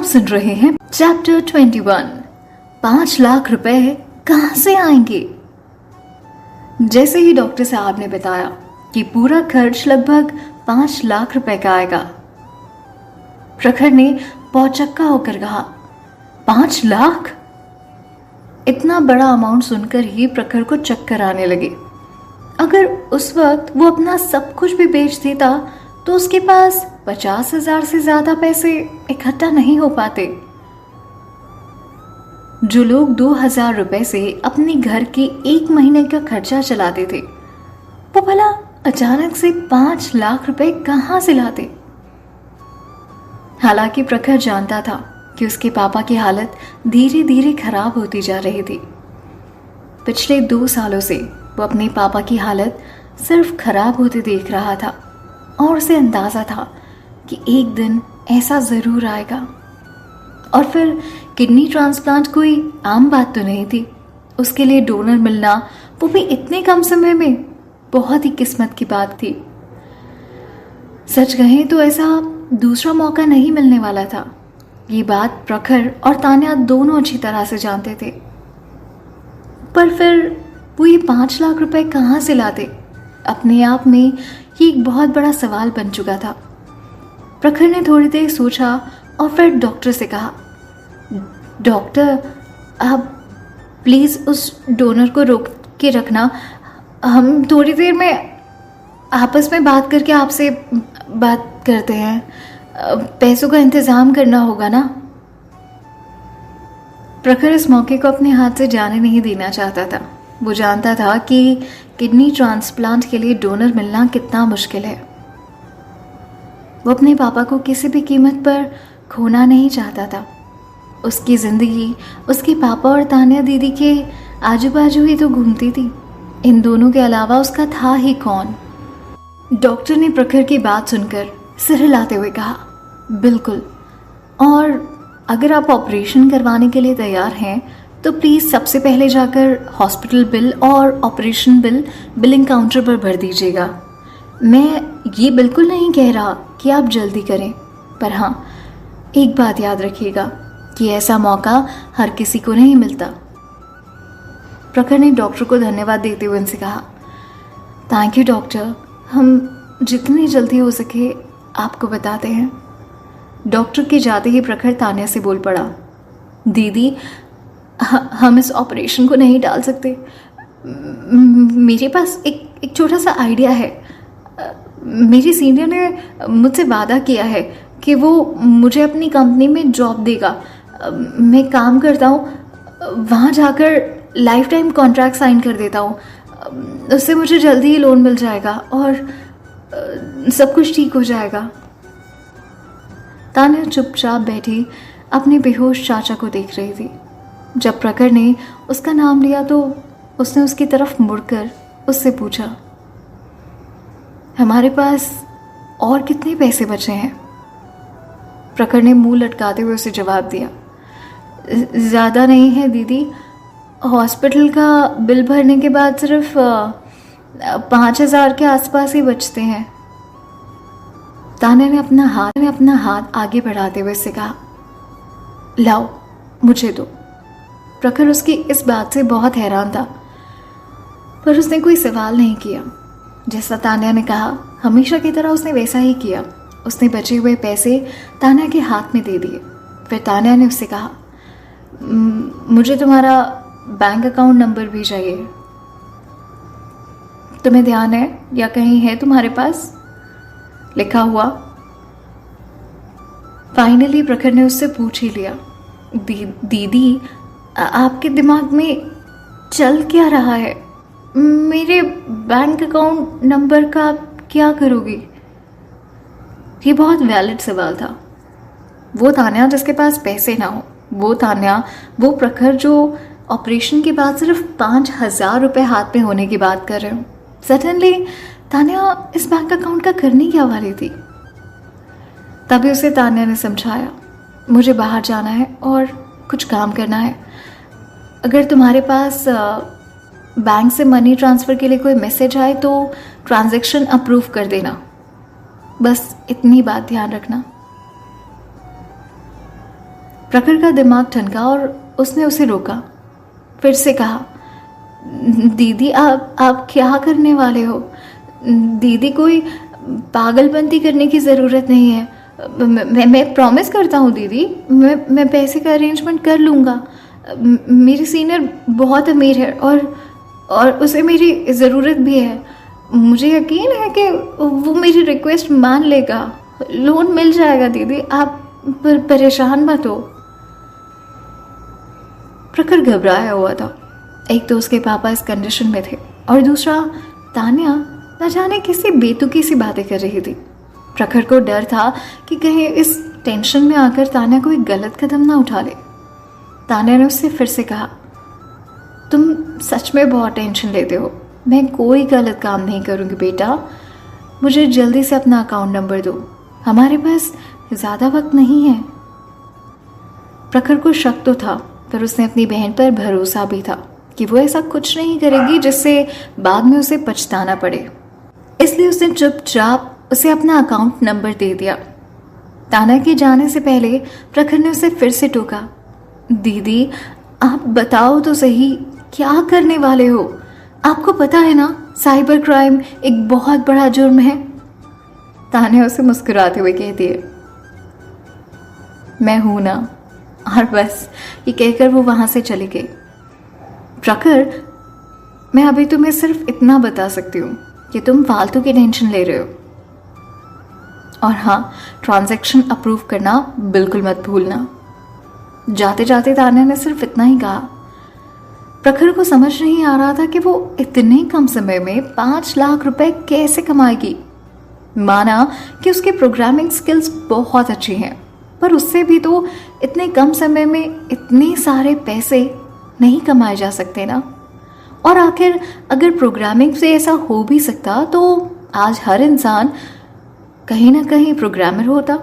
आप सुन रहे हैं चैप्टर 21। 5 लाख रुपए कहां से आएंगे। जैसे ही डॉक्टर साहब ने बताया कि पूरा खर्च लगभग 5 लाख रुपए का आएगा, प्रखर ने पौचक्का होकर कहा, 5 लाख? इतना बड़ा अमाउंट सुनकर ही प्रखर को चक्कर आने लगे। अगर उस वक्त वो अपना सब कुछ भी बेच देता तो उसके पास 50,000 से ज्यादा पैसे इकट्ठा नहीं हो पाते। जो लोग 2,000 रुपए से अपने घर के 1 महीने का खर्चा चलाते थे, वो भला अचानक से 5 लाख रुपए कहां से लाते। हालांकि प्रखर जानता था कि उसके पापा की हालत धीरे धीरे खराब होती जा रही थी। पिछले 2 सालों से वो अपने पापा की हालत सिर्फ खराब होते देख रहा था और उसे अंदाजा था कि एक दिन ऐसा जरूर आएगा। और फिर किडनी ट्रांसप्लांट कोई आम बात तो नहीं थी। उसके लिए डोनर मिलना, वो भी इतने कम समय में, बहुत ही किस्मत की बात थी। सच कहें तो ऐसा दूसरा मौका नहीं मिलने वाला था। ये बात प्रखर और तान्या दोनों अच्छी तरह से जानते थे। पर फिर वो ये 5 लाख रुपए कहाँ से लाते? अपने आप में ये एक बहुत बड़ा सवाल बन चुका था। प्रखर ने थोड़ी देर सोचा और फिर डॉक्टर से कहा, डॉक्टर, आप प्लीज़ उस डोनर को रोक के रखना। हम थोड़ी देर में आपस में बात करके आपसे बात करते हैं। पैसों का इंतज़ाम करना होगा ना। प्रखर इस मौके को अपने हाथ से जाने नहीं देना चाहता था। वो जानता था कि किडनी ट्रांसप्लांट के लिए डोनर मिलना कितना मुश्किल है। वो अपने पापा को किसी भी कीमत पर खोना नहीं चाहता था। उसकी ज़िंदगी उसके पापा और तान्या दीदी के आजू बाजू ही तो घूमती थी। इन दोनों के अलावा उसका था ही कौन। डॉक्टर ने प्रखर की बात सुनकर सिर हिलाते हुए कहा, बिल्कुल, और अगर आप ऑपरेशन करवाने के लिए तैयार हैं तो प्लीज़ सबसे पहले जाकर हॉस्पिटल बिल और ऑपरेशन बिल बिलिंग काउंटर पर भर दीजिएगा। मैं ये बिल्कुल नहीं कह रहा कि आप जल्दी करें, पर हाँ, एक बात याद रखिएगा कि ऐसा मौका हर किसी को नहीं मिलता। प्रखर ने डॉक्टर को धन्यवाद देते हुए उनसे कहा, थैंक यू डॉक्टर, हम जितनी जल्दी हो सके आपको बताते हैं। डॉक्टर के जाते ही प्रखर तान्या से बोल पड़ा, दीदी, हम इस ऑपरेशन को नहीं टाल सकते। मेरे पास एक छोटा सा आइडिया है। मेरी सीनियर ने मुझसे वादा किया है कि वो मुझे अपनी कंपनी में जॉब देगा। मैं काम करता हूँ, वहाँ जाकर लाइफ टाइम कॉन्ट्रैक्ट साइन कर देता हूँ। उससे मुझे जल्दी ही लोन मिल जाएगा और सब कुछ ठीक हो जाएगा। तान्या चुपचाप बैठी अपने बेहोश चाचा को देख रही थी। जब प्रखर ने उसका नाम लिया तो उसने उसकी तरफ मुड़कर उससे पूछा, हमारे पास और कितने पैसे बचे हैं? प्रखर ने मुंह लटकाते हुए उसे जवाब दिया, ज़्यादा नहीं है दीदी। हॉस्पिटल का बिल भरने के बाद सिर्फ 5,000 के आसपास ही बचते हैं। तान्या ने अपना हाथ आगे बढ़ाते हुए उससे कहा, लाओ, मुझे दो। प्रखर उसकी इस बात से बहुत हैरान था, पर उसने कोई सवाल नहीं किया। जैसा तान्या ने कहा, हमेशा की तरह उसने वैसा ही किया। उसने बचे हुए पैसे तान्या के हाथ में दे दिए। फिर तान्या ने उससे कहा, मुझे तुम्हारा बैंक अकाउंट नंबर भी चाहिए। तुम्हें ध्यान है या कहीं है तुम्हारे पास लिखा हुआ? फाइनली प्रखर ने उससे पूछ ही लिया, दीदी, आपके दिमाग में चल क्या रहा है? मेरे बैंक अकाउंट नंबर का आप क्या करोगी? ये बहुत वैलिड सवाल था। वो तान्या जिसके पास पैसे ना हो, वो प्रखर जो ऑपरेशन के बाद सिर्फ 5,000 रुपए हाथ में होने की बात कर रहे हो। सडनली तान्या इस बैंक अकाउंट का करने क्या वाली थी? तभी उसे तान्या ने समझाया, मुझे बाहर जाना है और कुछ काम करना है। अगर तुम्हारे पास बैंक से मनी ट्रांसफ़र के लिए कोई मैसेज आए तो ट्रांजैक्शन अप्रूव कर देना। बस इतनी बात ध्यान रखना। प्रखर का दिमाग ठनका और उसने उसे रोका। फिर से कहा, दीदी आप क्या करने वाले हो? दीदी कोई पागलपंती करने की ज़रूरत नहीं है। मैं प्रॉमिस करता हूँ दीदी, मैं पैसे का अरेंजमेंट कर लूँगा। मेरी सीनियर बहुत अमीर है और उसे मेरी ज़रूरत भी है। मुझे यकीन है कि वो मेरी रिक्वेस्ट मान लेगा। लोन मिल जाएगा दीदी, आप परेशान मत हो। प्रखर घबराया हुआ था। एक तो उसके पापा इस कंडीशन में थे और दूसरा तान्या न जाने किसी बेतुकी सी बातें कर रही थी। प्रखर को डर था कि कहीं इस टेंशन में आकर तान्या कोई गलत कदम ना उठा ले। तान्या ने उससे फिर से कहा, तुम सच में बहुत टेंशन लेते हो। मैं कोई गलत काम नहीं करूँगी बेटा। मुझे जल्दी से अपना अकाउंट नंबर दो, हमारे पास ज़्यादा वक्त नहीं है। प्रखर को शक तो था, पर उसने अपनी बहन पर भरोसा भी था कि वो ऐसा कुछ नहीं करेगी जिससे बाद में उसे पछताना पड़े। इसलिए उसने चुपचाप उसे अपना अकाउंट नंबर दे दिया। तान्या के जाने से पहले प्रखर ने उसे फिर से टोका, दीदी आप बताओ तो सही, क्या करने वाले हो? आपको पता है ना, साइबर क्राइम एक बहुत बड़ा जुर्म है। तान्या उसे मुस्कुराते हुए कहती है, मैं हूं ना। और बस ये कहकर वो वहां से चली गई। प्रखर, मैं अभी तुम्हें सिर्फ इतना बता सकती हूँ कि तुम फालतू की टेंशन ले रहे हो। और हाँ, ट्रांजैक्शन अप्रूव करना बिल्कुल मत भूलना। जाते जाते तान्या ने सिर्फ इतना ही कहा। प्रखर को समझ नहीं आ रहा था कि वो इतने कम समय में 5 लाख रुपए कैसे कमाएगी। माना कि उसके प्रोग्रामिंग स्किल्स बहुत अच्छी हैं, पर उससे भी तो इतने कम समय में इतने सारे पैसे नहीं कमाए जा सकते ना। और आखिर अगर प्रोग्रामिंग से ऐसा हो भी सकता तो आज हर इंसान कहीं ना कहीं प्रोग्रामर होता।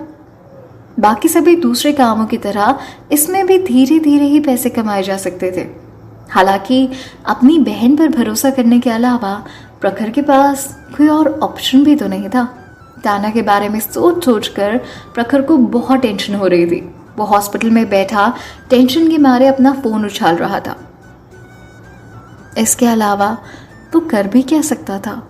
बाकी सभी दूसरे कामों की तरह इसमें भी धीरे धीरे ही पैसे कमाए जा सकते थे। हालांकि अपनी बहन पर भरोसा करने के अलावा प्रखर के पास कोई और ऑप्शन भी तो नहीं था। तान्या के बारे में सोच सोच कर प्रखर को बहुत टेंशन हो रही थी। वो हॉस्पिटल में बैठा टेंशन के मारे अपना फोन उछाल रहा था। इसके अलावा वो कर भी क्या सकता था?